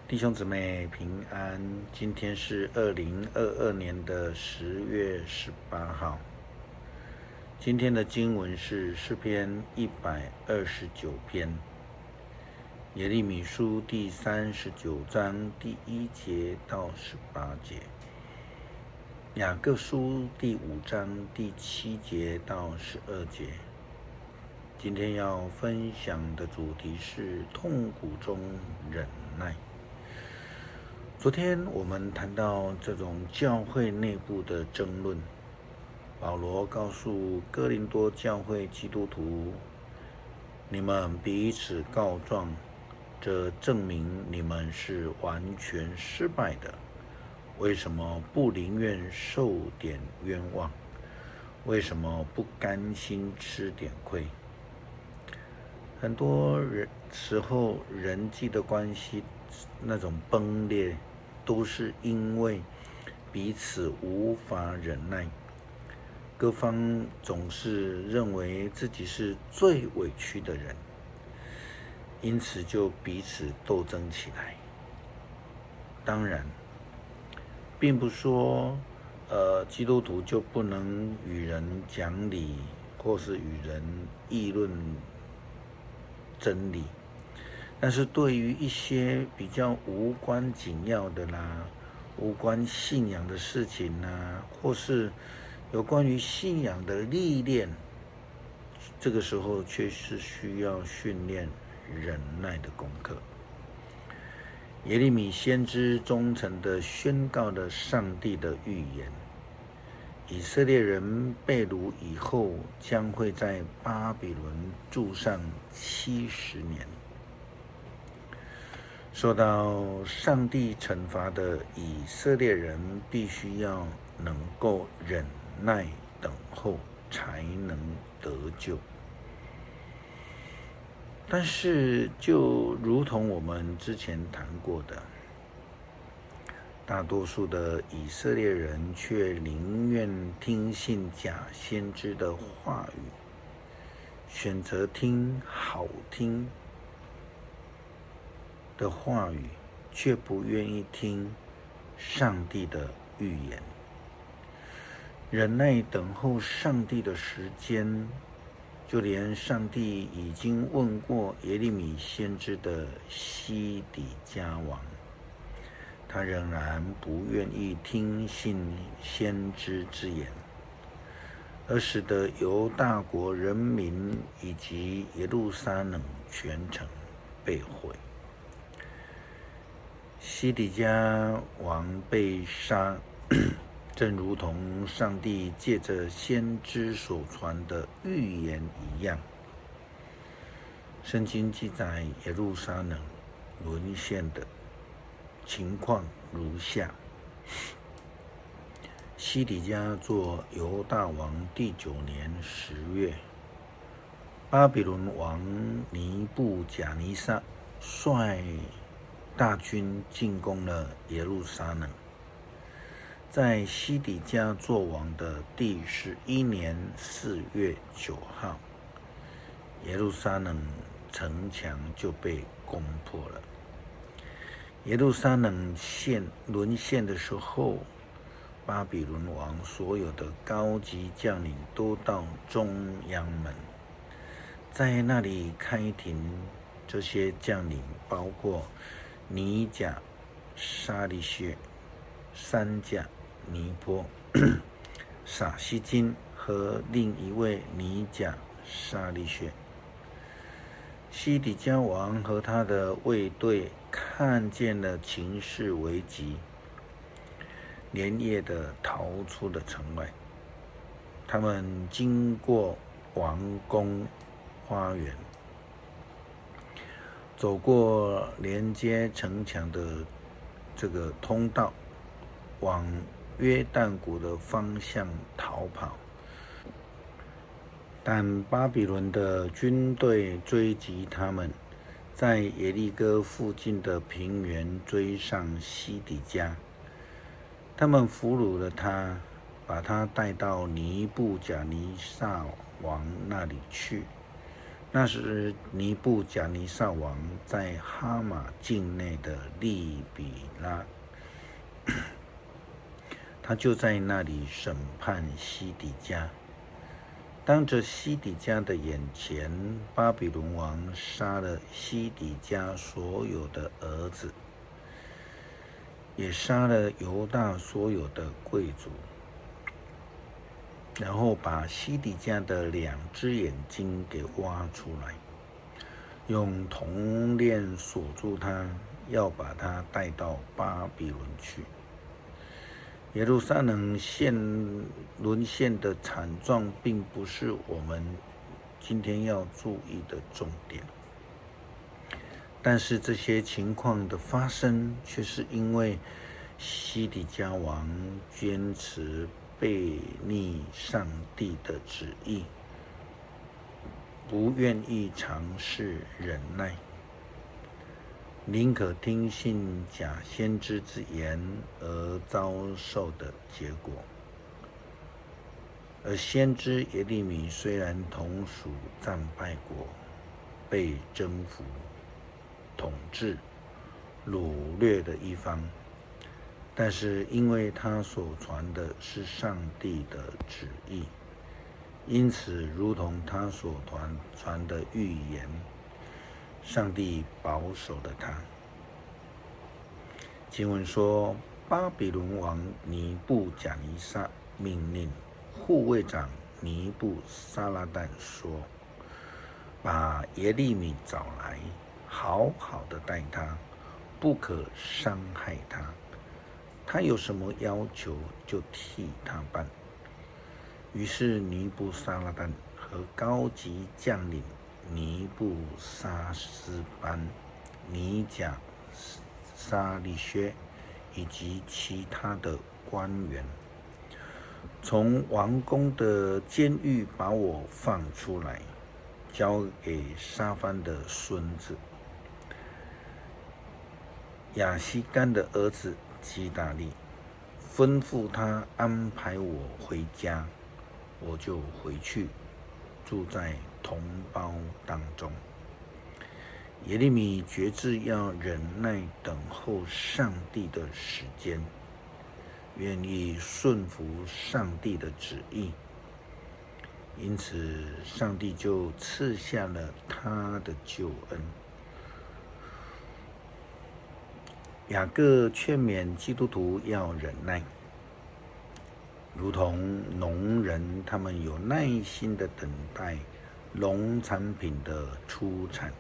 弟兄姊妹平安，今天是2022年的10月18号。今天的经文是诗篇129篇，耶利米书第39章第1节到18节，雅各书第5章第7节到12节。今天要分享的主题是痛苦中忍耐。昨天我们谈到这种教会内部的争论，保罗告诉哥林多教会基督徒，你们彼此告状，这证明你们是完全失败的。为什么不宁愿受点冤枉？为什么不甘心吃点亏？很多时候人际的关系那种崩裂，都是因为彼此无法忍耐，各方总是认为自己是最委屈的人，因此就彼此斗争起来。当然，并不说基督徒就不能与人讲理，或是与人议论真理，但是对于一些比较无关紧要的啦、无关信仰的事情啦，或是有关于信仰的历练，这个时候却是需要训练忍耐的功课。耶利米先知忠诚地宣告了上帝的预言，以色列人被掳以后，将会在巴比伦住上70年。受到上帝惩罚的以色列人，必须要能够忍耐等候，才能得救。但是，就如同我们之前谈过的，大多数的以色列人却宁愿听信假先知的话语，选择听好听的话语，却不愿意听上帝的预言。忍耐等候上帝的时间，就连上帝已经问过耶利米先知的西底家王，他仍然不愿意听信先知之言，而使得犹大国人民以及耶路撒冷全城被毁。西底家王被杀，正如同上帝借着先知所传的预言一样。圣经记载耶路撒冷沦陷的情况如下：西底家做犹大王第9年10月，巴比伦王尼布甲尼撒率大军进攻了耶路撒冷。在西底家做王的第11年4月9号，耶路撒冷城墙就被攻破了。耶路撒冷沦陷的时候，巴比伦王所有的高级将领都到中央门，在那里开庭。这些将领包括尼甲、沙利薛、三甲、尼波、撒西金和另一位尼甲、沙利薛。西底家王和他的卫队看见了情势危急，连夜的逃出了城外。他们经过王宫花园，走过连接城墙的这个通道，往约旦谷的方向逃跑。但巴比伦的军队追击他们，在耶利哥附近的平原追上西底家。他们俘虏了他，把他带到尼布甲尼撒王那里去，那时尼布甲尼撒王在哈马境内的利比拉，他就在那里审判西底家。当着西底家的眼前，巴比伦王杀了西底家所有的儿子，也杀了犹大所有的贵族，然后把西底家的2只眼睛给挖出来，用铜链锁住他，要把他带到巴比伦去。耶路撒冷沦陷的惨状，并不是我们今天要注意的重点，但是这些情况的发生，却是因为西底家王坚持背逆上帝的旨意，不愿意尝试忍耐，宁可听信假先知之言而遭受的结果。而先知耶利米虽然同属战败国，被征服、统治、掳掠的一方，但是因为他所传的是上帝的旨意，因此如同他所传的预言，上帝保守了他。经文说，巴比伦王尼布甲尼撒命令护卫长尼布撒拉旦说，把耶利米找来，好好的待他，不可伤害他，他有什么要求就替他办。于是尼布撒拉旦和高级将领尼布撒斯班、尼甲沙利薛以及其他的官员，从王宫的监狱把我放出来，交给沙番的孙子亚西干的儿子基大利，吩咐他安排我回家，我就回去，住在同胞当中。耶利米决志要忍耐等候上帝的时间，愿意顺服上帝的旨意，因此上帝就赐下了他的救恩。雅各劝勉基督徒要忍耐，如同农人他们有耐心的等待农产品的出产。